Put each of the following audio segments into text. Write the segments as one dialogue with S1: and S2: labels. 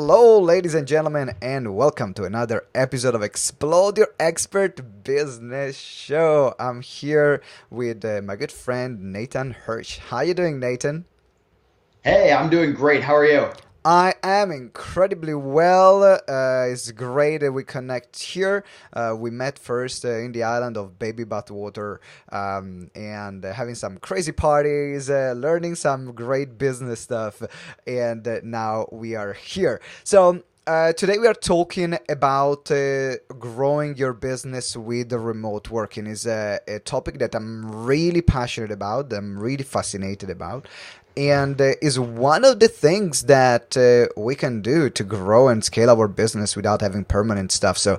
S1: Hello, ladies and gentlemen, and welcome to another episode of Explode Your Expert Business Show. I'm here with my good friend Nathan Hirsch. How you doing, Nathan?
S2: Hey, I'm doing great. How are you?
S1: I am incredibly well. It's great that we connect here. We met first in the island of Baby Bathwater and having some crazy parties, learning some great business stuff, and now we are here. So today we are talking about growing your business with the remote working. Is a topic that I'm really passionate about. I'm really fascinated about. And is one of the things that we can do to grow and scale our business without having permanent stuff. So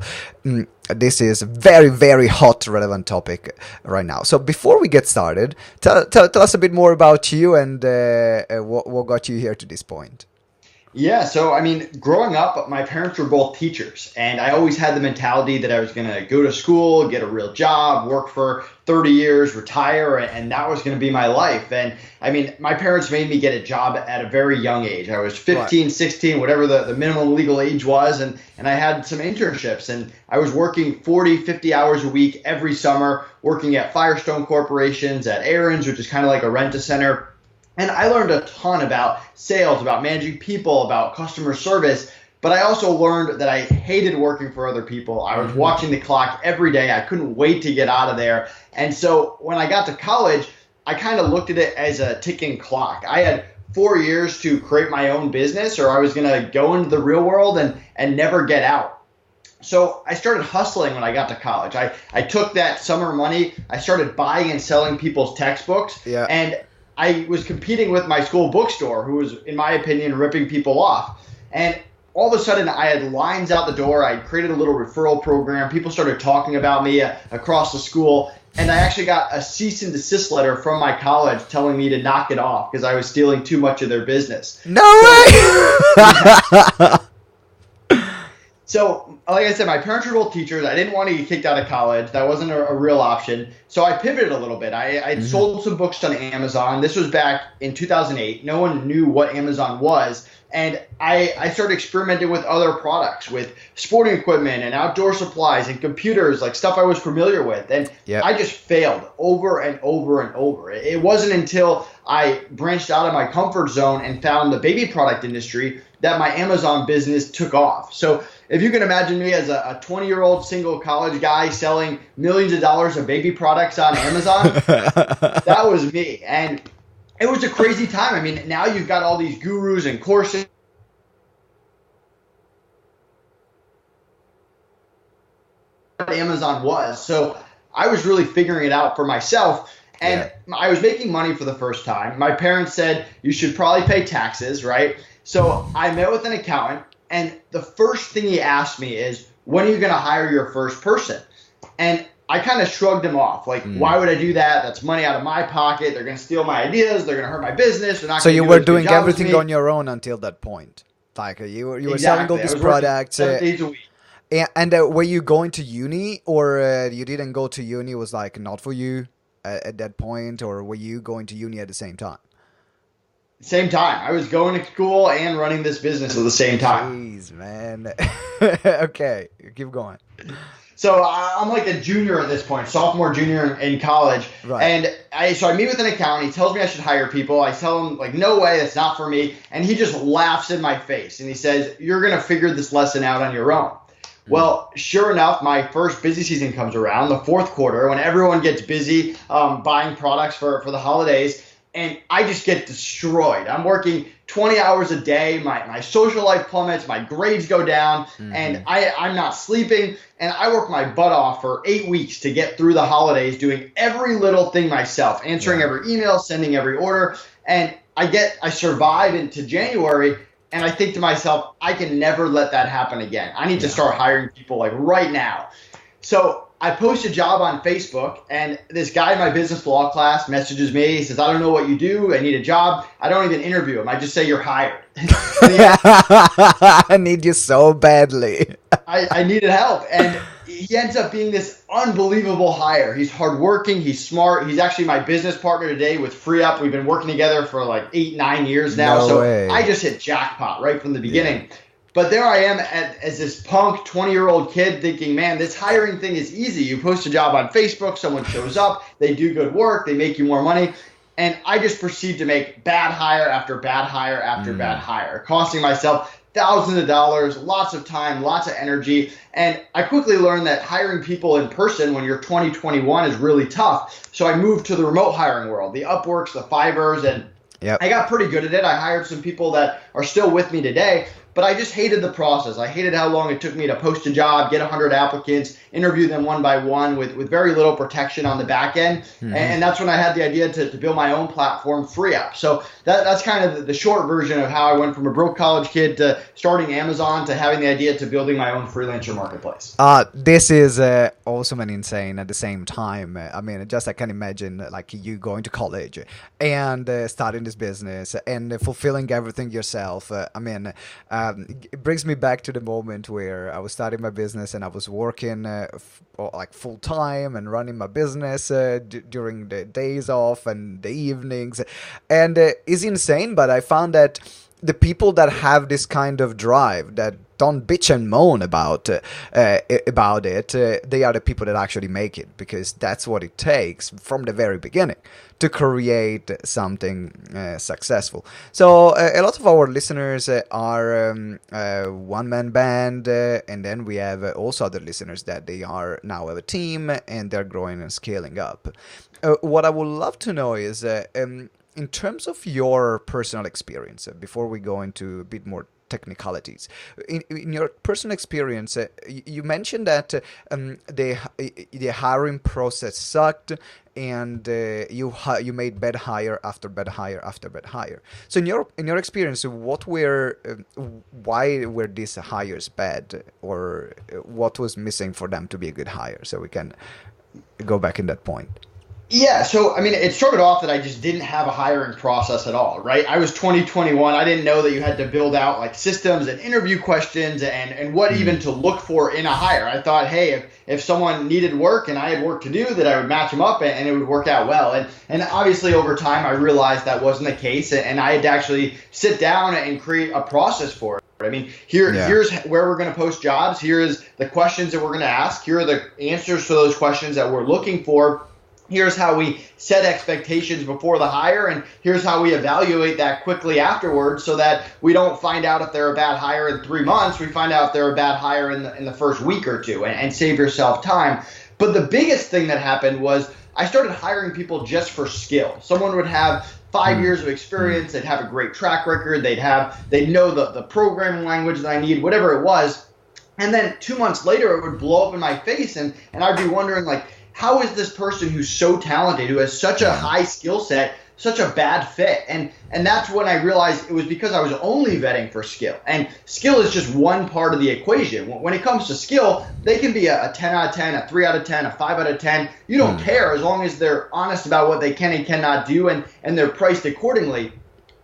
S1: this is very, very hot, relevant topic right now. So before we get started, tell us a bit more about you and what got you here to this point.
S2: Yeah, so growing up, my parents were both teachers, and I always had the mentality that I was going to go to school, get a real job, work for 30 years, retire, and that was going to be my life. And my parents made me get a job at a very young age. I was 15, right. 16, whatever the minimum legal age was, and I had some internships, and I was working 40, 50 hours a week every summer, working at Firestone Corporations, at Aaron's, which is kind of like a rent-a-center. And I learned a ton about sales, about managing people, about customer service. But I also learned that I hated working for other people. I was watching the clock every day. I couldn't wait to get out of there. And so when I got to college, I kind of looked at it as a ticking clock. I had 4 years to create my own business, or I was going to go into the real world and never get out. So I started hustling when I got to college. I took that summer money. I started buying and selling people's textbooks.
S1: Yeah.
S2: And I was competing with my school bookstore, who was, in my opinion, ripping people off. And all of a sudden, I had lines out the door. I created a little referral program. People started talking about me across the school. And I actually got a cease and desist letter from my college telling me to knock it off because I was stealing too much of their business.
S1: No way!
S2: So, like I said, my parents were both teachers. I didn't want to get kicked out of college. That wasn't a real option. So I pivoted a little bit. I sold some books on Amazon. This was back in 2008. No one knew what Amazon was. And I started experimenting with other products, with sporting equipment and outdoor supplies and computers, like stuff I was familiar with. And I just failed over and over and over. It wasn't until I branched out of my comfort zone and found the baby product industry that my Amazon business took off. So if you can imagine me as a 20-year-old single college guy selling millions of dollars of baby products on Amazon, that was me. And it was a crazy time. Now you've got all these gurus and courses. What Amazon was. So I was really figuring it out for myself. And I was making money for the first time. My parents said, you should probably pay taxes, right? So I met with an accountant. And the first thing he asked me is, when are you going to hire your first person? And I kind of shrugged him off. Like, why would I do that? That's money out of my pocket. They're going to steal my ideas. They're going to hurt my business. They're not
S1: So
S2: going to
S1: you
S2: do
S1: were
S2: as good
S1: doing
S2: job as
S1: everything
S2: me.
S1: on your own until that point. Like you were
S2: Exactly.
S1: selling all these products.
S2: 7 days a week.
S1: And were you going to uni, or you didn't go to uni? It was like not for you at that point, or were you going to uni at the same time?
S2: Same time. I was going to school and running this business at the same time.
S1: Jeez, man. Okay, keep going.
S2: So I'm like a junior at this point, sophomore, junior in college.
S1: Right.
S2: And I meet with an accountant. He tells me I should hire people. I tell him, like, no way, that's not for me. And he just laughs in my face. And he says, you're going to figure this lesson out on your own. Well, sure enough, my first busy season comes around, the fourth quarter, when everyone gets busy buying products for the holidays. And I just get destroyed. I'm working 20 hours a day. My social life plummets. My grades go down. And I'm not sleeping. And I work my butt off for 8 weeks to get through the holidays, doing every little thing myself, answering every email, sending every order. And I survive into January. And I think to myself, I can never let that happen again. I need to start hiring people like right now. So I post a job on Facebook, and this guy in my business law class messages me. He says, I don't know what you do. I need a job. I don't even interview him. I just say you're hired.
S1: I need you so badly.
S2: I needed help. And he ends up being this unbelievable hire. He's hardworking. He's smart. He's actually my business partner today with FreeUp. We've been working together for like 8-9 years now.
S1: No way.
S2: I just hit jackpot right from the beginning. But there I am as this punk 20-year-old kid thinking, man, this hiring thing is easy. You post a job on Facebook, someone shows up, they do good work, they make you more money. And I just proceed to make bad hire after bad hire after bad hire, costing myself thousands of dollars, lots of time, lots of energy. And I quickly learned that hiring people in person when you're 20, 21 is really tough. So I moved to the remote hiring world, the Upworks, the Fivers, and I got pretty good at it. I hired some people that are still with me today. But I just hated the process. I hated how long it took me to post a job, get 100 applicants, interview them one by one with very little protection on the back end. And that's when I had the idea to build my own platform, FreeUp. So that's kind of the short version of how I went from a broke college kid to starting Amazon to having the idea to building my own freelancer marketplace.
S1: This is awesome and insane at the same time. I mean, just I can imagine like you going to college and starting this business and fulfilling everything yourself. It brings me back to the moment where I was starting my business and I was working like full time and running my business during the days off and the evenings. And it's insane, but I found that the people that have this kind of drive, that don't bitch and moan about it, they are the people that actually make it, because that's what it takes from the very beginning to create something successful. So a lot of our listeners are one-man band, and then we have also other listeners that they are now have a team and they're growing and scaling up. What I would love to know is, in terms of your personal experience, before we go into a bit more technicalities, in your personal experience, you mentioned that the hiring process sucked, and you made bad hire after bad hire after bad hire. So in your experience, why were these hires bad, or what was missing for them to be a good hire? So we can go back in that point.
S2: Yeah, so I mean, it started off that I just didn't have a hiring process at all, right? I was 2021. I didn't know that you had to build out like systems and interview questions and what even to look for in a hire. I thought, hey, if someone needed work and I had work to do, that I would match them up and it would work out well. And obviously over time, I realized that wasn't the case, and I had to actually sit down and create a process for it. I mean, here's where we're going to post jobs. Here is the questions that we're going to ask. Here are the answers to those questions that we're looking for. Here's how we set expectations before the hire, and here's how we evaluate that quickly afterwards, so that we don't find out if they're a bad hire in 3 months. We find out if they're a bad hire in the first week or two, and save yourself time. But the biggest thing that happened was I started hiring people just for skill. Someone would have 5 years of experience, they'd have a great track record, they'd know the programming language that I need, whatever it was. And then 2 months later, it would blow up in my face, and I'd be wondering, like, how is this person who's so talented, who has such a high skill set, such a bad fit? And that's when I realized it was because I was only vetting for skill. And skill is just one part of the equation. When it comes to skill, they can be a 10 out of 10, a 3 out of 10, a 5 out of 10. You don't care as long as they're honest about what they can and cannot do, and they're priced accordingly.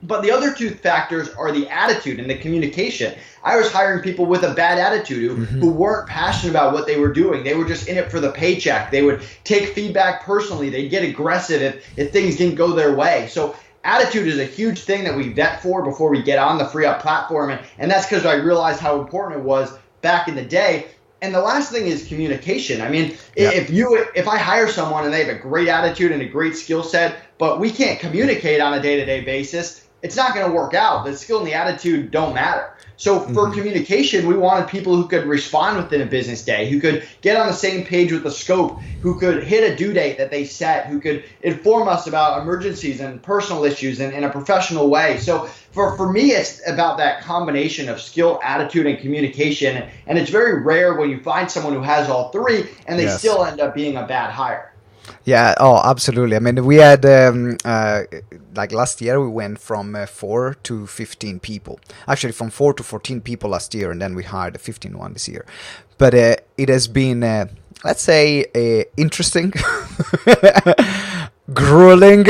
S2: But the other two factors are the attitude and the communication. I was hiring people with a bad attitude who weren't passionate about what they were doing. They were just in it for the paycheck. They would take feedback personally. They'd get aggressive if things didn't go their way. So attitude is a huge thing that we vet for before we get on the FreeUp platform. And that's because I realized how important it was back in the day. And the last thing is communication. I mean, if I hire someone and they have a great attitude and a great skill set, but we can't communicate on a day-to-day basis, it's not going to work out. The skill and the attitude don't matter. So for communication, we wanted people who could respond within a business day, who could get on the same page with the scope, who could hit a due date that they set, who could inform us about emergencies and personal issues in a professional way. So for me, it's about that combination of skill, attitude, and communication. And it's very rare when you find someone who has all three and they still end up being a bad hire.
S1: Yeah, oh, absolutely. I mean, we had, like last year, we went from 4 to 15 people. Actually, from 4 to 14 people last year, and then we hired 15 one this year. But it has been, let's say, interesting. grueling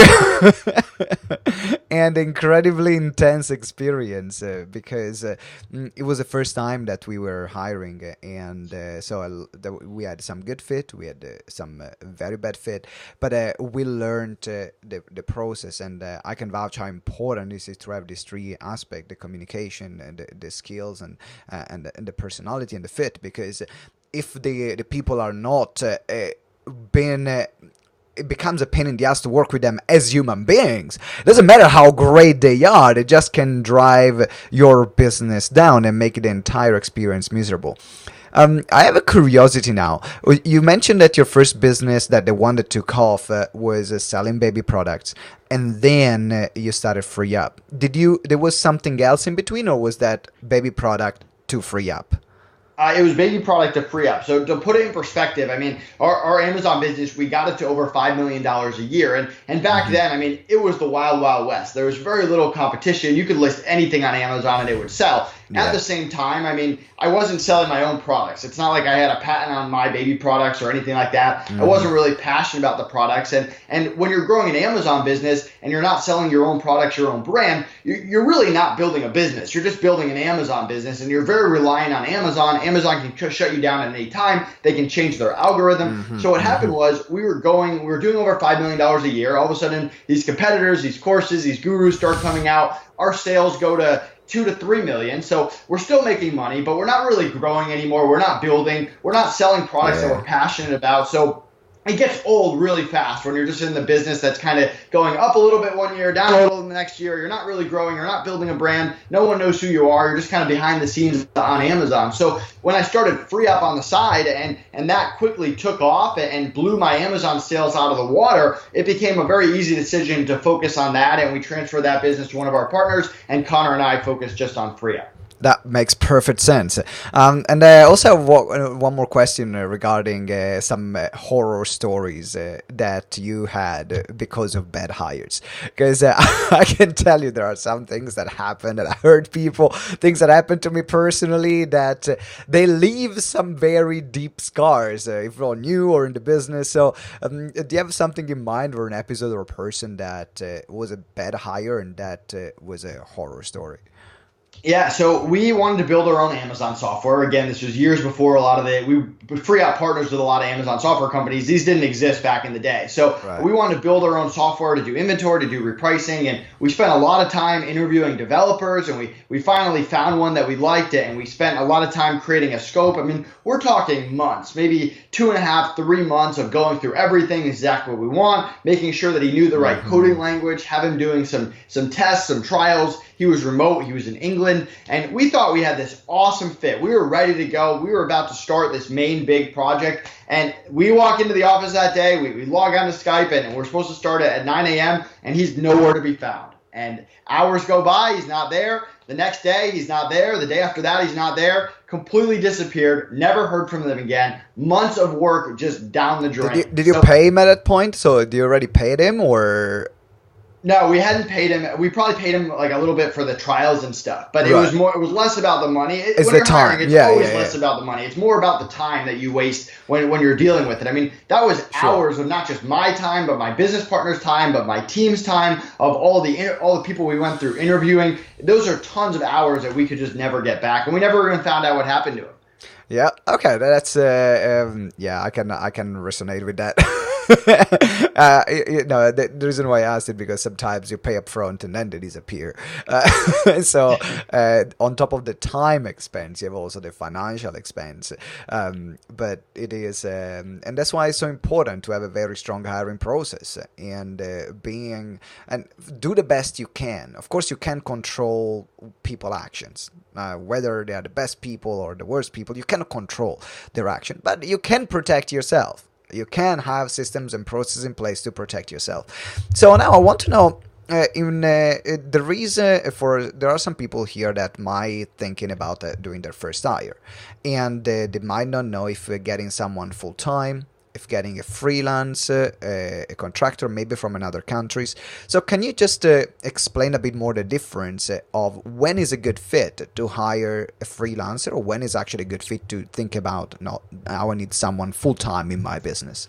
S1: and incredibly intense experience because it was the first time that we were hiring, and we had some good fit, we had some very bad fit, but we learned the process, and I can vouch how important it is to have these three aspects: the communication, and the skills, and the personality and the fit. Because if the people are not being it becomes a pain in the ass to work with them as human beings. It doesn't matter how great they are, they just can drive your business down and make the entire experience miserable. I have a curiosity now. You mentioned that your first business, that the one that took off, was selling baby products, and then you started Free Up. There was something else in between, or was that baby product to Free Up?
S2: It was baby product to Free Up. So to put it in perspective, I mean, our Amazon business, we got it to over $5 million a year. And back then, I mean, it was the wild, wild west. There was very little competition. You could list anything on Amazon and it would sell. Yeah. At the same time, I mean, I wasn't selling my own products. It's not like I had a patent on my baby products or anything like that. I wasn't really passionate about the products. And when you're growing an Amazon business and you're not selling your own products, your own brand, you're really not building a business. You're just building an Amazon business, and you're very reliant on Amazon. Amazon can shut you down at any time. They can change their algorithm. So what happened was we were doing over $5 million a year. All of a sudden, these competitors, these courses, these gurus start coming out. Our sales go to 2 to 3 million. So we're still making money, but we're not really growing anymore. We're not building. We're not selling products that we're passionate about. So it gets old really fast when you're just in the business that's kind of going up a little bit one year, down a little the next year. You're not really growing. You're not building a brand. No one knows who you are. You're just kind of behind the scenes on Amazon. So when I started Free Up on the side, and that quickly took off and blew my Amazon sales out of the water, it became a very easy decision to focus on that. And we transferred that business to one of our partners, and Connor and I focused just on Free Up.
S1: That makes perfect sense. And I also have one more question regarding some horror stories that you had because of bad hires. Because I can tell you there are some things that happen that hurt people, things that happened to me personally, that they leave some very deep scars, if on you or in the business. So do you have something in mind, or an episode or a person that was a bad hire and that was a horror story?
S2: Yeah, so we wanted to build our own Amazon software. Again, this was years before we Free Up partners with a lot of Amazon software companies. These didn't exist back in the day. So we wanted to build our own software to do inventory, to do repricing, and we spent a lot of time interviewing developers, and we finally found one that we liked it, and we spent a lot of time creating a scope. I mean, we're talking months, maybe 2.5, 3 months of going through everything, exactly what we want, making sure that he knew the right coding language, have him doing some tests, some trials. He was remote. He was in England. And we thought we had this awesome fit. We were ready to go. We were about to start this main big project. And we walk into the office that day. We log on to Skype, and we're supposed to start it at 9 a.m. And he's nowhere to be found. And hours go by. He's not there. The next day, he's not there. The day after that, he's not there. Completely disappeared. Never heard from them again. Months of work just down the drain.
S1: Did you pay him at that point? So do you already paid him, or?
S2: No, we hadn't paid him. We probably paid him like a little bit for the trials and stuff, but it was less about the money.
S1: It's the time.
S2: It's always less about the money. It's more about the time that you waste when you're dealing with it. I mean, that was hours of not just my time, but my business partner's time, but my team's time, of all the people we went through interviewing. Those are tons of hours that we could just never get back, and we never even found out what happened to him.
S1: Yeah. Okay. That's I can resonate with that. The reason why I asked it, because sometimes you pay up front and then they disappear. So on top of the time expense, you have also the financial expense. But it is, and that's why it's so important to have a very strong hiring process, and do the best you can. Of course, you can't control people actions, whether they are the best people or the worst people. You cannot control their action, but you can protect yourself. You can have systems and processes in place to protect yourself. So now I want to know, the reason there are some people here that might thinking about doing their first hire, and they might not know if getting someone full time, if getting a freelance, a contractor, maybe from another countries. So can you just explain a bit more the difference of when is a good fit to hire a freelancer, or when is actually a good fit to think about, no, now I need someone full-time in my business?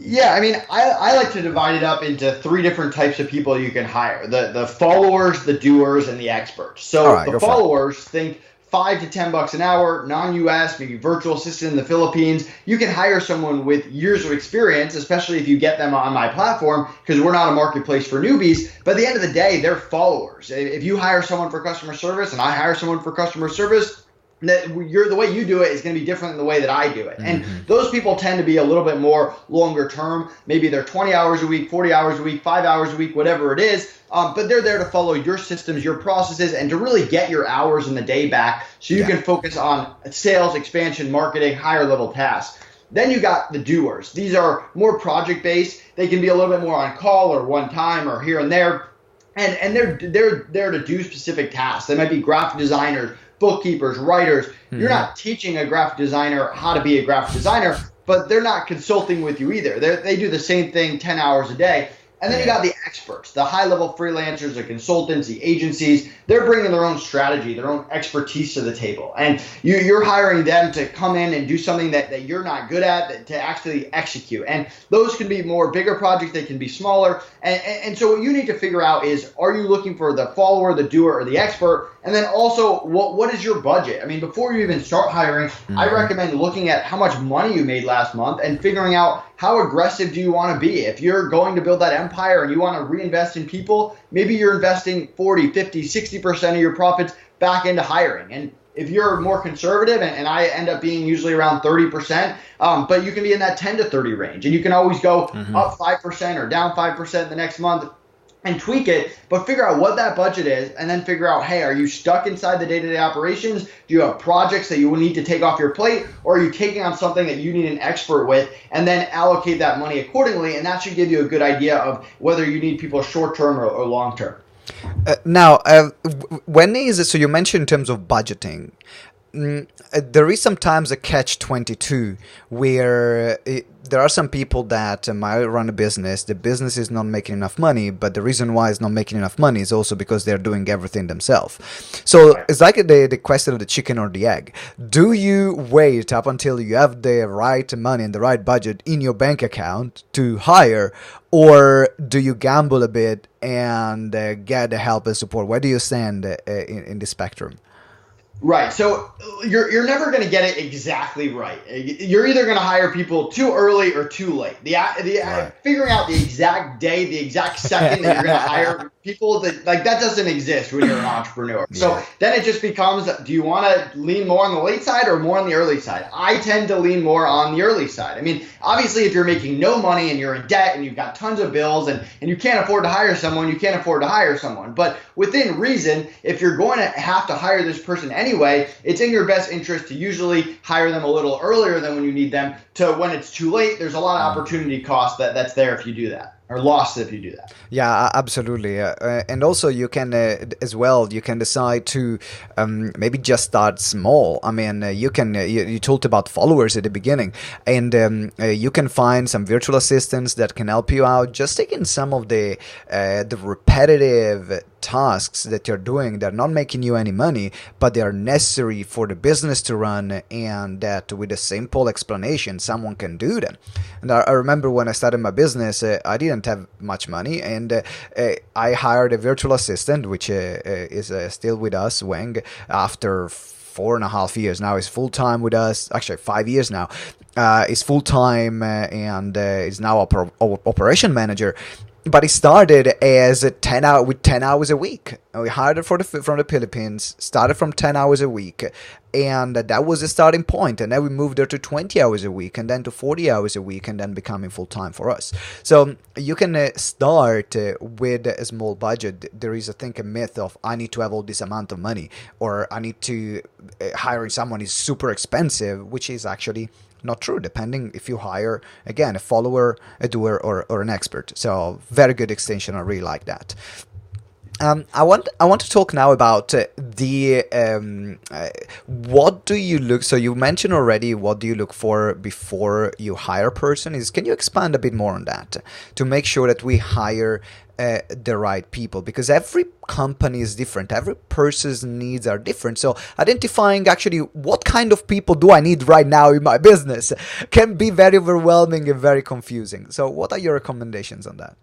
S2: Yeah, I mean, I like to divide it up into three different types of people you can hire: the followers, the doers, and the experts.
S1: All
S2: So
S1: right,
S2: the
S1: go for it.
S2: followers, think $5 to $10 an hour, non-US, maybe virtual assistant in the Philippines. You can hire someone with years of experience, especially if you get them on my platform, because we're not a marketplace for newbies. But at the end of the day, they're followers. If you hire someone for customer service and I hire someone for customer service, that the way you do it is going to be different than the way that I do it. And those people tend to be a little bit more longer term. Maybe they're 20 hours a week, 40 hours a week, 5 hours a week, whatever it is. But they're there to follow your systems, your processes, and to really get your hours in the day back so you can focus on sales, expansion, marketing, higher level tasks. Then you got the doers. These are more project based. They can be a little bit more on call or one time or here and there. And they're there to do specific tasks. They might be graphic designers, bookkeepers, writers. You're not teaching a graphic designer how to be a graphic designer, but they're not consulting with you either. They do the same thing 10 hours a day. And then you got the experts, the high-level freelancers, the consultants, the agencies. They're bringing their own strategy, their own expertise to the table. And you're hiring them to come in and do something that you're not good at, to actually execute. And those can be more bigger projects. They can be smaller. And so what you need to figure out is, are you looking for the follower, the doer, or the expert? And then also, what is your budget? I mean, before you even start hiring, I recommend looking at how much money you made last month and figuring out how aggressive do you want to be. If you're going to build that empire and you want to reinvest in people, maybe you're investing 40, 50, 60% of your profits back into hiring. And if you're more conservative, and I end up being usually around 30%, but you can be in that 10 to 30 range. And you can always go up 5% or down 5% the next month and tweak it, but figure out what that budget is, and then figure out, hey, are you stuck inside the day-to-day operations? Do you have projects that you will need to take off your plate, or are you taking on something that you need an expert with, and then allocate that money accordingly? And that should give you a good idea of whether you need people short-term or long-term.
S1: When is it? So you mentioned in terms of budgeting. There is sometimes a catch-22 where there are some people that might run a business. The business is not making enough money, but the reason why it's not making enough money is also because they're doing everything themselves. So it's like the question of the chicken or the egg. Do you wait up until you have the right money and the right budget in your bank account to hire, or do you gamble a bit and get the help and support? Where do you stand in the spectrum?
S2: Right. So you're never going to get it exactly right. You're either going to hire people too early or too late. Figuring out the exact day, the exact second that you're going to hire people, that doesn't exist when you're an entrepreneur. So then it just becomes, do you want to lean more on the late side or more on the early side? I tend to lean more on the early side. I mean, obviously, if you're making no money and you're in debt and you've got tons of bills and you can't afford to hire someone, you can't afford to hire someone. But within reason, if you're going to have to hire this person anyway, it's in your best interest to usually hire them a little earlier than when you need them, to when it's too late. There's a lot of opportunity cost that's there if you do that, or lost if you do that.
S1: Yeah, absolutely. And also you can as well, you can decide to maybe just start small. I mean, you talked about followers at the beginning, and you can find some virtual assistants that can help you out, just taking some of the repetitive tasks that you're doing. They're not making you any money, but they are necessary for the business to run, and that with a simple explanation someone can do them. And I remember when I started my business, I didn't have much money, and I hired a virtual assistant, which is still with us, Wang, after 4.5 years now. Is full-time with us, actually 5 years now. Is full-time and is now operation manager. But he started as 10 hours a week. We hired her from the Philippines, started from 10 hours a week, and that was the starting point. And then we moved her to 20 hours a week, and then to 40 hours a week, and then becoming full-time for us. So you can start with a small budget. There is, I think, a myth of, I need to have all this amount of money, or I need to hiring someone is super expensive, which is actually not true, depending if you hire, again, a follower, a doer, or an expert. So very good extension. I really like that. I want to talk now about what do you look. So you mentioned already, what do you look for before you hire a person? Can you expand a bit more on that to make sure that we hire the right people, because every company is different, every person's needs are different. So identifying actually what kind of people do I need right now in my business can be very overwhelming and very confusing. So what are your recommendations on that?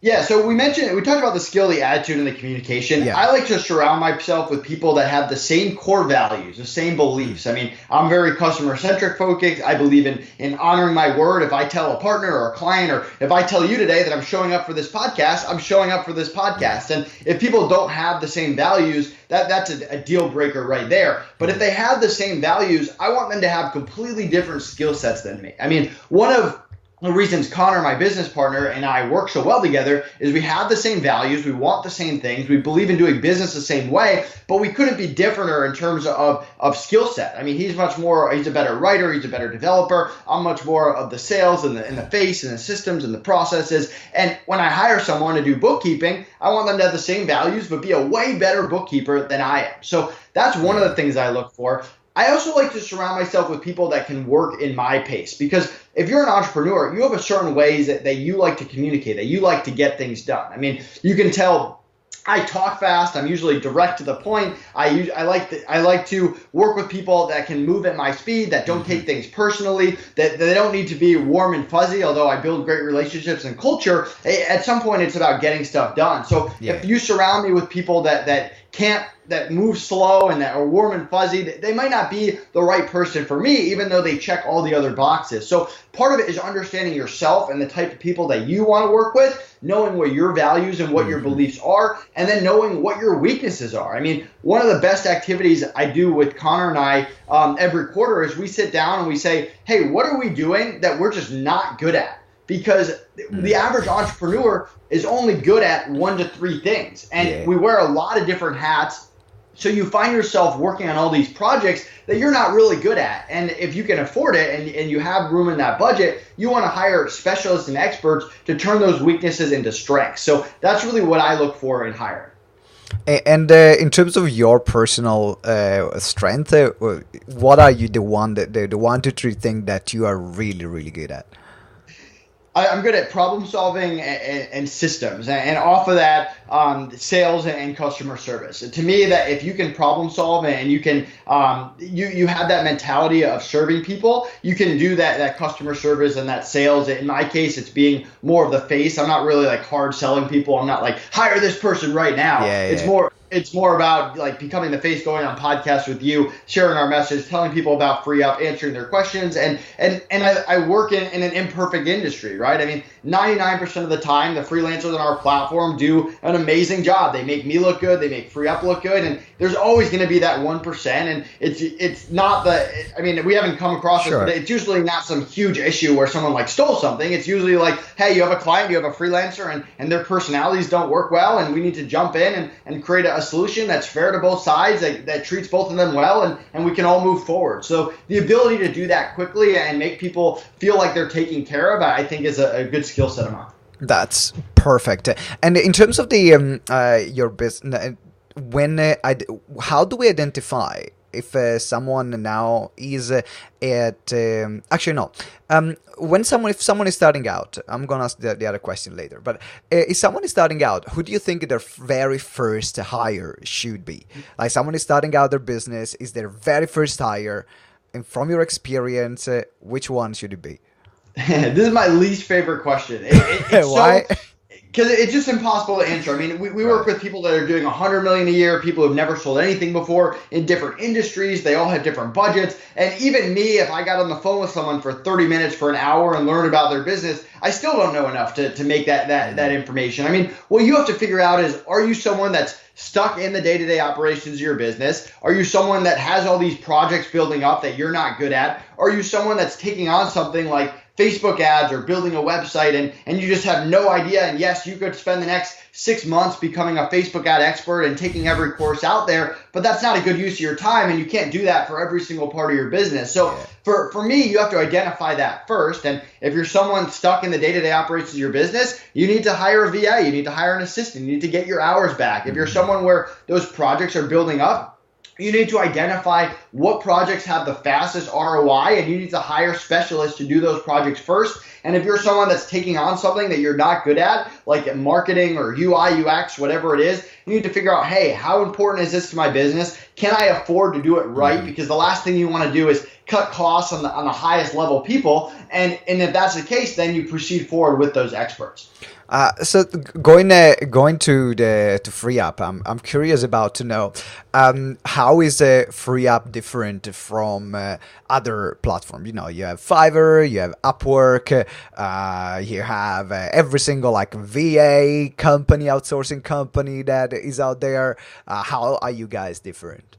S2: Yeah, so we talked about the skill, the attitude, and the communication.
S1: Yeah.
S2: I like to surround myself with people that have the same core values, the same beliefs. I mean, I'm very customer-centric focused. I believe in honoring my word. If I tell a partner or a client, or if I tell you today that I'm showing up for this podcast, I'm showing up for this podcast. And if people don't have the same values, that's a deal breaker right there. But if they have the same values, I want them to have completely different skill sets than me. I mean, one of the reasons Connor, my business partner, and I work so well together is we have the same values, we want the same things, we believe in doing business the same way, but we couldn't be differenter in terms of skill set. I mean, he's a better writer, he's a better developer. I'm much more of the sales and the face and the systems and the processes. And when I hire someone to do bookkeeping, I want them to have the same values, but be a way better bookkeeper than I am. So that's one of the things I look for. I also like to surround myself with people that can work in my pace, because if you're an entrepreneur, you have a certain ways that you like to communicate, that you like to get things done. I mean, you can tell I talk fast. I'm usually direct to the point. I like to work with people that can move at my speed, that don't take things personally, that they don't need to be warm and fuzzy. Although I build great relationships and culture, at some point it's about getting stuff done. So if you surround me with people that move slow and that are warm and fuzzy, they might not be the right person for me, even though they check all the other boxes. So part of it is understanding yourself and the type of people that you want to work with, knowing what your values and what your beliefs are, and then knowing what your weaknesses are. I mean, one of the best activities I do with Connor and I every quarter is we sit down and we say, hey, what are we doing that we're just not good at? Because the average entrepreneur is only good at 1 to 3 things. And we wear a lot of different hats. So you find yourself working on all these projects that you're not really good at. And if you can afford it and you have room in that budget, you want to hire specialists and experts to turn those weaknesses into strengths. So that's really what I look for in hiring.
S1: And in terms of your personal strength, what are you the 1 to 3 thing that you are really, really good at?
S2: I'm good at problem solving and systems, and off of that, sales and customer service. To me, that if you can problem solve and you can, you have that mentality of serving people, you can do that customer service and that sales. In my case, it's being more of the face. I'm not really like hard selling people. I'm not like hire this person right now. It's more about like becoming the face, going on podcasts with you, sharing our message, telling people about Free Up, answering their questions. And I work in an imperfect industry, right? I mean, 99% of the time, the freelancers on our platform do an amazing job. They make me look good. They make Free Up look good. And there's always going to be that 1%. And it's not we haven't come across it, but it's usually not some huge issue where someone like stole something. It's usually like, hey, you have a client, you have a freelancer, and their personalities don't work well, and we need to jump in and create a solution that's fair to both sides, that treats both of them well, and we can all move forward. So the ability to do that quickly and make people feel like they're taken care of, I think is a good skill set of mine.
S1: That's perfect. And in terms of the your business, how do we identify if someone now is at if someone is starting out? I'm gonna ask the other question later, but if someone is starting out, who do you think their very first hire should be? Like, someone is starting out their business, is their very first hire, and from your experience, which one should it be?
S2: This is my least favorite question.
S1: Why?
S2: Because it's just impossible to answer. I mean, we work with people that are doing $100 million a year, people who've never sold anything before in different industries. They all have different budgets. And even me, if I got on the phone with someone for 30 minutes, for an hour, and learned about their business, I still don't know enough to make that information. I mean, what you have to figure out is, are you someone that's stuck in the day-to-day operations of your business? Are you someone that has all these projects building up that you're not good at? Are you someone that's taking on something like Facebook ads or building a website and you just have no idea? And yes, you could spend the next 6 months becoming a Facebook ad expert and taking every course out there, but that's not a good use of your time, and you can't do that for every single part of your business. So for me, you have to identify that first. And if you're someone stuck in the day-to-day operations of your business, you need to hire a VA, you need to hire an assistant, you need to get your hours back. If you're someone where those projects are building up, you need to identify what projects have the fastest ROI, and you need to hire specialists to do those projects first. And if you're someone that's taking on something that you're not good at, like marketing or UI, UX, whatever it is, you need to figure out, hey, how important is this to my business? Can I afford to do it right? Because the last thing you want to do is cut costs on the highest level people. And if that's the case, then you proceed forward with those experts.
S1: So going to Free Up, I'm curious about to know how is Free Up different from other platforms? You know, you have Fiverr, you have Upwork, you have every single like VA company, outsourcing company that is out there. How are you guys different?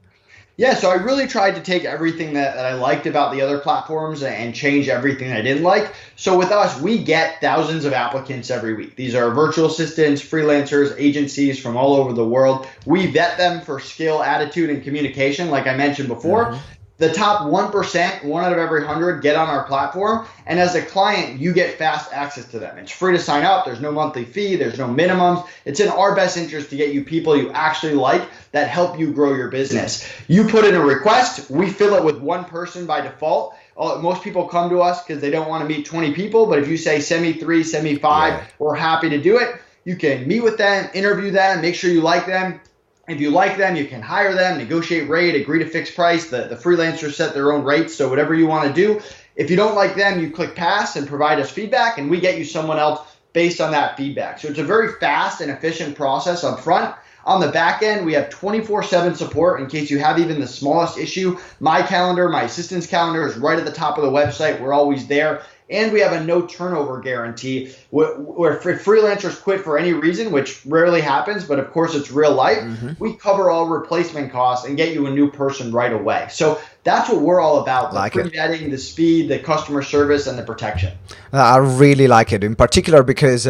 S2: Yeah, so I really tried to take everything that I liked about the other platforms and change everything I didn't like. So with us, we get thousands of applicants every week. These are virtual assistants, freelancers, agencies from all over the world. We vet them for skill, attitude, and communication, like I mentioned before. The top 1%, 1 out of every 100, get on our platform. And as a client, you get fast access to them. It's free to sign up. There's no monthly fee. There's no minimums. It's in our best interest to get you people you actually like that help you grow your business. You put in a request. We fill it with one person by default. Most people come to us because they don't want to meet 20 people. But if you say, send me 3, send me 5, we're happy to do it. You can meet with them, interview them, make sure you like them. If you like them, you can hire them, negotiate rate, agree to fixed price. The freelancers set their own rates, so whatever you want to do. If you don't like them, you click pass and provide us feedback, and we get you someone else based on that feedback. So it's a very fast and efficient process up front. On the back end, we have 24/7 support in case you have even the smallest issue. My calendar, my assistant's calendar is right at the top of the website. We're always there. And we have a no turnover guarantee where if freelancers quit for any reason, which rarely happens, but of course it's real life, we cover all replacement costs and get you a new person right away. So that's what we're all about, the free vetting, the speed, the customer service, and the protection.
S1: I really like it, in particular because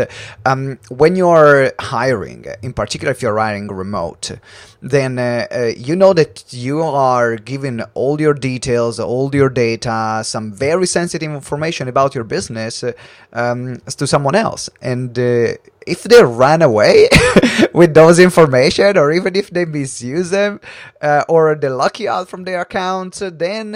S1: when you're hiring, in particular if you're hiring remote, then you know that you are giving all your details, all your data, some very sensitive information about your business to someone else. And if they run away with those information, or even if they misuse them, or they lock you out from their accounts, then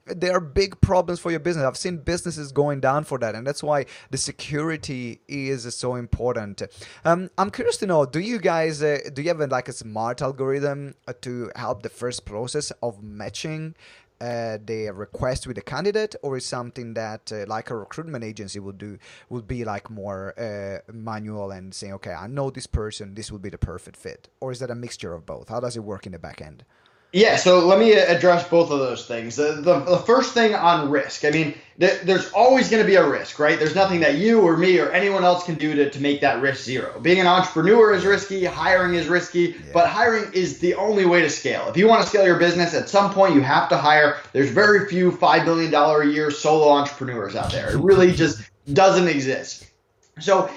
S1: there are big problems for your business. I've seen businesses going down for that, and that's why the security is so important. I'm curious to know, do you guys do you have like a smart algorithm to help the first process of matching the request with the candidate, or is something that like a recruitment agency would be like more manual and saying, okay, I know this person, this will be the perfect fit? Or is that a mixture of both? How does it work in the back end?
S2: Yeah, so let me address both of those things. The first thing on risk, I mean, there's always going to be a risk, right? There's nothing that you or me or anyone else can do to make that risk zero. Being an entrepreneur is risky, hiring is risky, but hiring is the only way to scale. If you want to scale your business, at some point you have to hire. There's very few $5 billion a year solo entrepreneurs out there. It really just doesn't exist. So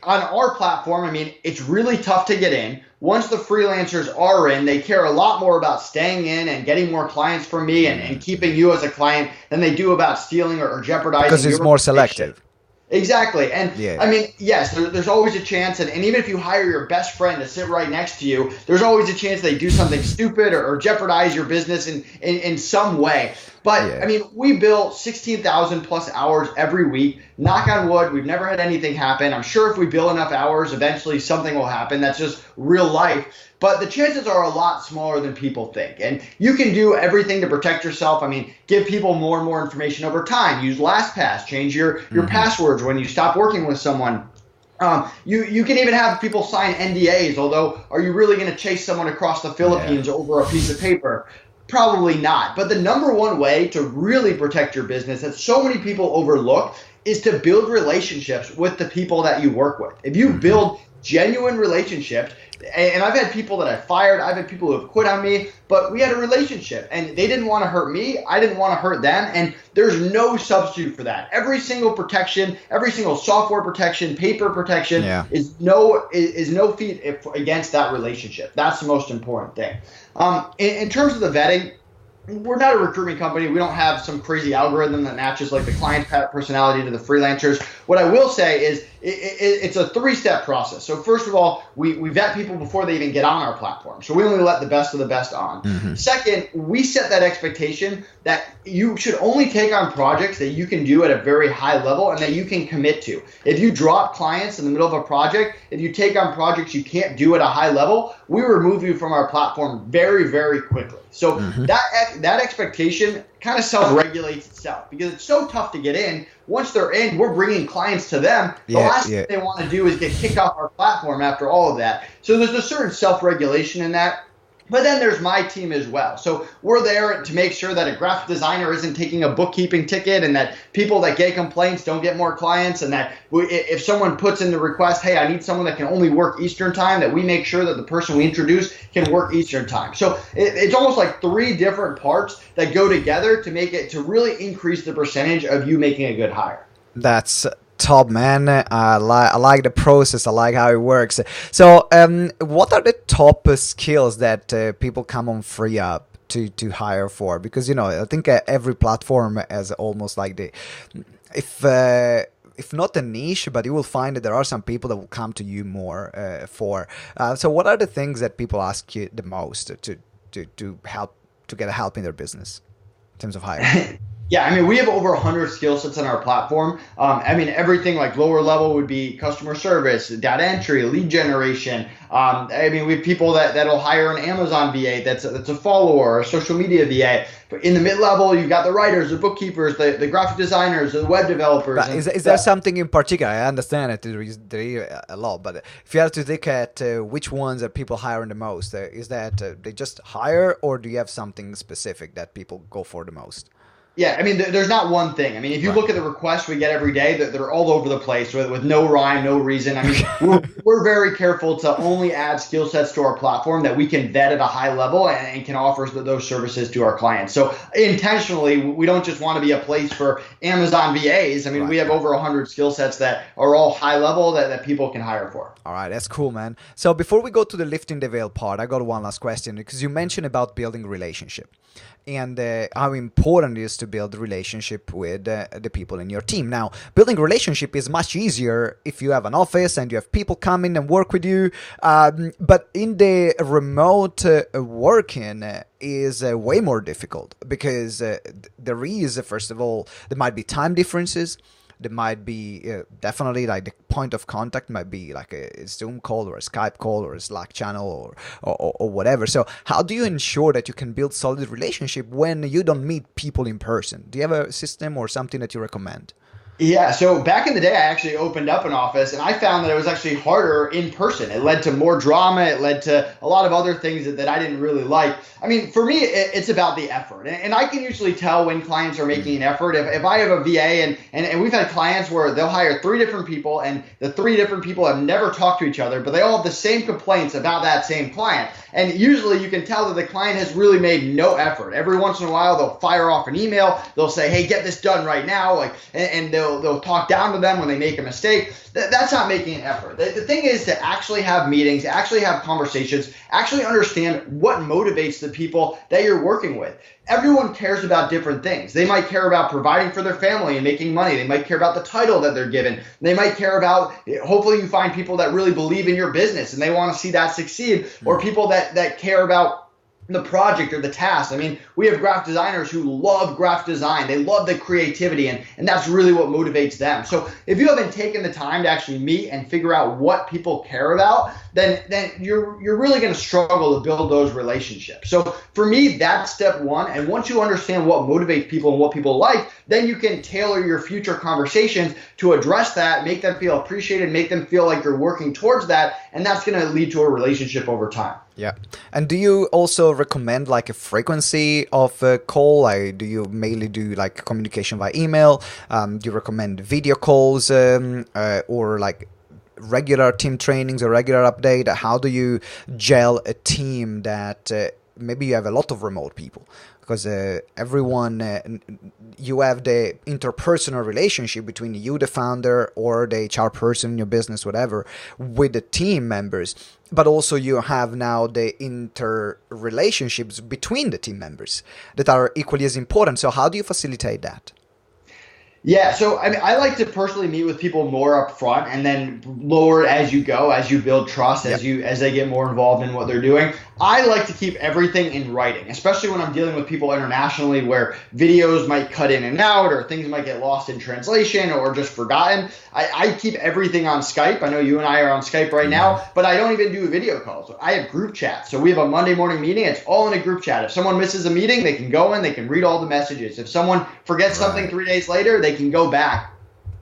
S2: on our platform, I mean, it's really tough to get in. Once the freelancers are in, they care a lot more about staying in and getting more clients from me and keeping you as a client than they do about stealing or jeopardizing.
S1: Because it's more selective.
S2: Exactly. And I mean, yes, there's always a chance. And even if you hire your best friend to sit right next to you, there's always a chance they do something stupid or jeopardize your business in some way. But I mean, we bill 16,000 plus hours every week. Knock on wood, we've never had anything happen. I'm sure if we bill enough hours, eventually something will happen. That's just real life. But the chances are a lot smaller than people think. And you can do everything to protect yourself. I mean, give people more and more information over time. Use LastPass. Change your passwords when you stop working with someone. You can even have people sign NDAs, although are you really going to chase someone across the Philippines over a piece of paper? Probably not. But the number one way to really protect your business that so many people overlook is to build relationships with the people that you work with. If you build genuine relationships, and I've had people that I fired, I've had people who have quit on me, but we had a relationship and they didn't want to hurt me, I didn't want to hurt them, and there's no substitute for that. Every single protection, every single software protection, paper protection is no feat against that relationship. That's the most important thing. In terms of the vetting, we're not a recruitment company. We don't have some crazy algorithm that matches like the client's personality to the freelancers. What I will say is it's a three-step process. So first of all, we vet people before they even get on our platform. So we only let the best of the best on. Mm-hmm. Second, we set that expectation that you should only take on projects that you can do at a very high level and that you can commit to. If you drop clients in the middle of a project, if you take on projects you can't do at a high level, we remove you from our platform very, very quickly. So that expectation kind of self-regulates itself because it's so tough to get in. Once they're in, we're bringing clients to them. The last thing they want to do is get kicked off our platform after all of that. So there's a certain self-regulation in that. But then there's my team as well. So we're there to make sure that a graphic designer isn't taking a bookkeeping ticket and that people that get complaints don't get more clients, and that if someone puts in the request, hey, I need someone that can only work Eastern time, that we make sure that the person we introduce can work Eastern time. So it's almost like three different parts that go together to make it to really increase the percentage of you making a good hire.
S1: That's top, man. I like the process. I like how it works. So what are the top skills that people come on free up to hire for? Because I think every platform has almost like the if not a niche, but you will find that there are some people that will come to you more for. So what are the things that people ask you the most to help to get help in their business in terms of hiring?
S2: Yeah, I mean, we have over 100 skill sets on our platform. I mean, everything like lower level would be customer service, data entry, lead generation. I mean, we have people that'll hire an Amazon VA that's a follower, a social media VA. But in the mid-level, you've got the writers, the bookkeepers, the graphic designers, the web developers.
S1: But is there something in particular? I understand that there is a lot, but if you have to look at which ones are people hiring the most, is that they just hire, or do you have something specific that people go for the most?
S2: Yeah, I mean, there's not one thing. I mean, if you look at the requests we get every day, they're all over the place with no rhyme, no reason. I mean, we're very careful to only add skill sets to our platform that we can vet at a high level and can offer those services to our clients. So intentionally, we don't just want to be a place for Amazon VAs. I mean, we have over 100 skill sets that are all high level that people can hire for.
S1: All right, that's cool, man. So before we go to the lifting the veil part, I got one last question, because you mentioned about building relationship and how important it is to build a relationship with the people in your team. Now, building a relationship is much easier if you have an office and you have people come in and work with you. But in the remote working is way more difficult, because there is, first of all, there might be time differences. There might be definitely like the point of contact might be like a Zoom call or a Skype call or a Slack channel or whatever. So how do you ensure that you can build solid relationship when you don't meet people in person? Do you have a system or something that you recommend?
S2: Yeah, so back in the day, I actually opened up an office, and I found that it was actually harder in person. It led to more drama. It led to a lot of other things that I didn't really like. I mean, for me, it's about the effort. And I can usually tell when clients are making an effort. If I have a VA, and we've had clients where they'll hire 3 different people, and the 3 different people have never talked to each other, but they all have the same complaints about that same client. And usually you can tell that the client has really made no effort. Every once in a while, they'll fire off an email. They'll say, hey, get this done right now. And they'll talk down to them when they make a mistake. That's not making an effort. The thing is to actually have meetings, actually have conversations, actually understand what motivates the people that you're working with. Everyone cares about different things. They might care about providing for their family and making money. They might care about the title that they're given. They might care about, hopefully you find people that really believe in your business and they want to see that succeed, or people that care about the project or the task. I mean, we have graphic designers who love graphic design. They love the creativity, and that's really what motivates them. So if you haven't taken the time to actually meet and figure out what people care about, then you're really going to struggle to build those relationships. So for me, that's step one. And once you understand what motivates people and what people like, then you can tailor your future conversations to address that, make them feel appreciated, make them feel like you're working towards that, and that's going to lead to a relationship over time.
S1: Yeah. And do you also recommend like a frequency of a call? Like, do you mainly do like communication by email? Do you recommend video calls or like regular team trainings or regular update? How do you gel a team that maybe you have a lot of remote people? because everyone, you have the interpersonal relationship between you, the founder, or the HR person in your business, whatever, with the team members. But also you have now the interrelationships between the team members that are equally as important. So how do you facilitate that?
S2: Yeah, so I mean, I like to personally meet with people more up front and then lower as you go, as you build trust, as they get more involved in what they're doing. I like to keep everything in writing, especially when I'm dealing with people internationally where videos might cut in and out or things might get lost in translation or just forgotten. I keep everything on Skype. I know you and I are on Skype right now, but I don't even do video calls. I have group chats. So we have a Monday morning meeting. It's all in a group chat. If someone misses a meeting, they can go in, they can read all the messages. If someone forgets something 3 days later, they can go back.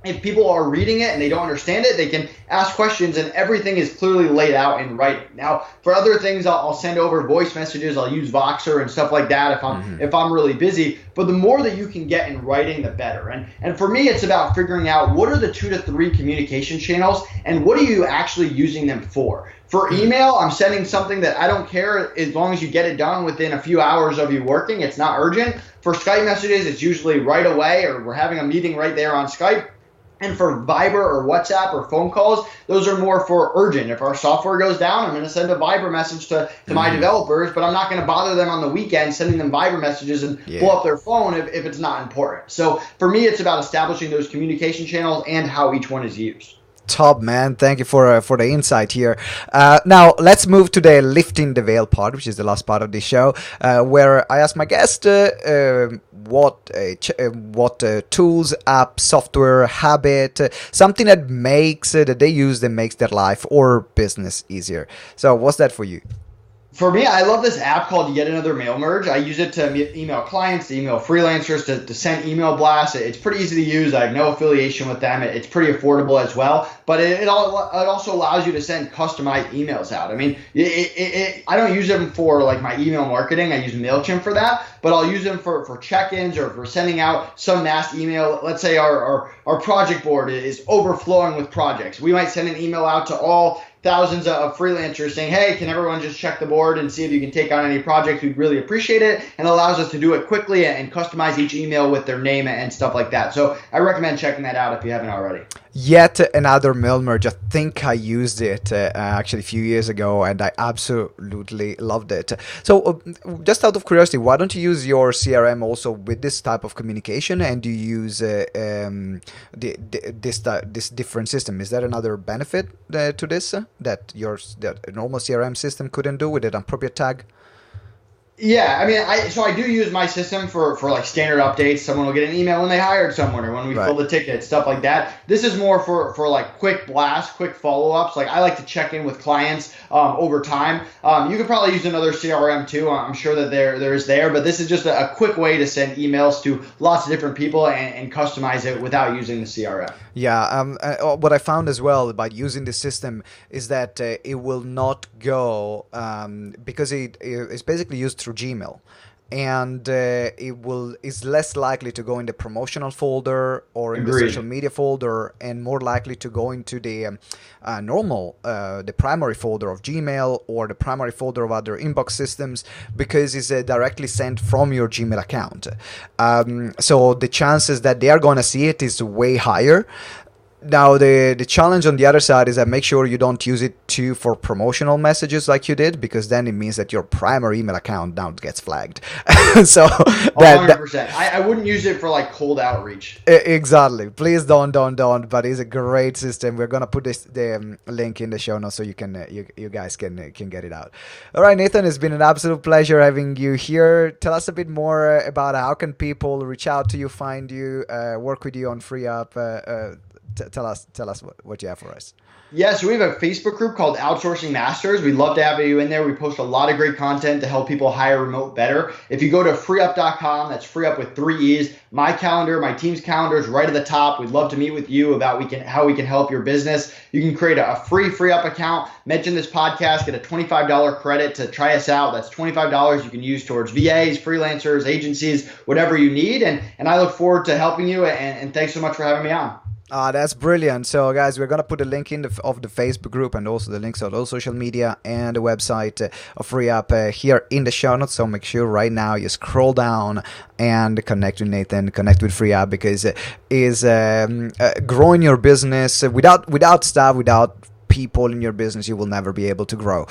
S2: If people are reading it and they don't understand it, they can ask questions, and everything is clearly laid out in writing. Now, for other things, I'll send over voice messages. I'll use Voxer and stuff like that if I'm really busy. But the more that you can get in writing, the better. And for me, it's about figuring out what are the 2 to 3 communication channels and what are you actually using them for. For email, I'm sending something that I don't care as long as you get it done within a few hours of you working. It's not urgent. For Skype messages, it's usually right away, or we're having a meeting right there on Skype. And for Viber or WhatsApp or phone calls, those are more for urgent. If our software goes down, I'm going to send a Viber message to my developers, but I'm not going to bother them on the weekend sending them Viber messages and blow up their phone if it's not important. So for me, it's about establishing those communication channels and how each one is used.
S1: Top, man. Thank you for the insight here. Now let's move to the lifting the veil part, which is the last part of the show, where I ask my guest what tools, app, software, habit, something that makes that they use that makes their life or business easier. So what's that for you?
S2: For me, I love this app called Yet Another Mail Merge. I use it to email clients, to email freelancers, to send email blasts. It's pretty easy to use. I have no affiliation with them. It's pretty affordable as well. But it also allows you to send customized emails out. I mean, I don't use them for like my email marketing. I use MailChimp for that. But I'll use them for check-ins or for sending out some mass email. Let's say our project board is overflowing with projects. We might send an email out to all thousands of freelancers saying, hey, can everyone just check the board and see if you can take on any projects? We'd really appreciate it. And allows us to do it quickly and customize each email with their name and stuff like that. So I recommend checking that out if you haven't already.
S1: Yet Another Mail Merge. I think I used it actually a few years ago, and I absolutely loved it. So just out of curiosity, why don't you use your CRM also with this type of communication, and do you use this different system? Is there another benefit to this that a normal CRM system couldn't do with an appropriate tag?
S2: Yeah, I mean, I do use my system for like standard updates. Someone will get an email when they hired someone or when we fill the ticket, stuff like that. This is more for like quick blasts, quick follow-ups. Like I like to check in with clients over time. You could probably use another CRM too. I'm sure that there is there, but this is just a quick way to send emails to lots of different people and customize it without using the CRM.
S1: Yeah, what I found as well by using the system is that it will not go because it's basically used through Gmail, and is less likely to go in the promotional folder or in the social media folder, and more likely to go into the the primary folder of Gmail or the primary folder of other inbox systems, because it's directly sent from your Gmail account. So the chances that they are going to see it is way higher. Now, the challenge on the other side is that make sure you don't use it too for promotional messages like you did, because then it means that your primary email account now gets flagged. So
S2: 100%. I wouldn't use it for like cold outreach.
S1: Exactly. Please don't. But it's a great system. We're gonna put the link in the show notes so you can you guys can get it out. All right, Nathan, it's been an absolute pleasure having you here. Tell us a bit more about how can people reach out to you, find you, work with you on FreeUp. Tell us what you have for us.
S2: Yeah, so we have a Facebook group called Outsourcing Masters. We'd love to have you in there. We post a lot of great content to help people hire remote better. If you go to freeup.com, that's freeup with 3 E's, my calendar, my team's calendar is right at the top. We'd love to meet with you about how we can help your business. You can create a free FreeUp account, mention this podcast, get a $25 credit to try us out. That's $25 you can use towards VAs, freelancers, agencies, whatever you need. And I look forward to helping you. And thanks so much for having me on.
S1: Ah, that's brilliant. So, guys, we're gonna put a link of the Facebook group and also the links of all social media and the website of FreeUp here in the show notes. So make sure right now you scroll down and connect with Nathan, connect with FreeUp, because is growing your business without staff, without people in your business, you will never be able to grow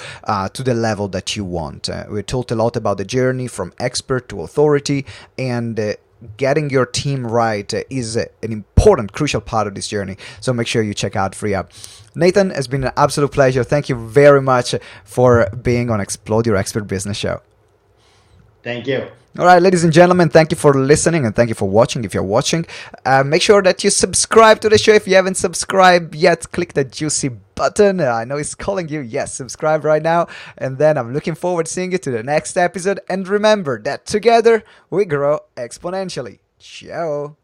S1: to the level that you want. We talked a lot about the journey from expert to authority, and getting your team right is an important, crucial part of this journey. So make sure you check out FreeUp. Nathan, it's been an absolute pleasure. Thank you very much for being on Explode Your Expert Business Show.
S2: Thank you.
S1: All right, ladies and gentlemen, thank you for listening and thank you for watching. If you're watching, make sure that you subscribe to the show. If you haven't subscribed yet, click the juicy button. I know it's calling you. Yes, subscribe right now. And then I'm looking forward to seeing you to the next episode. And remember that together we grow exponentially. Ciao.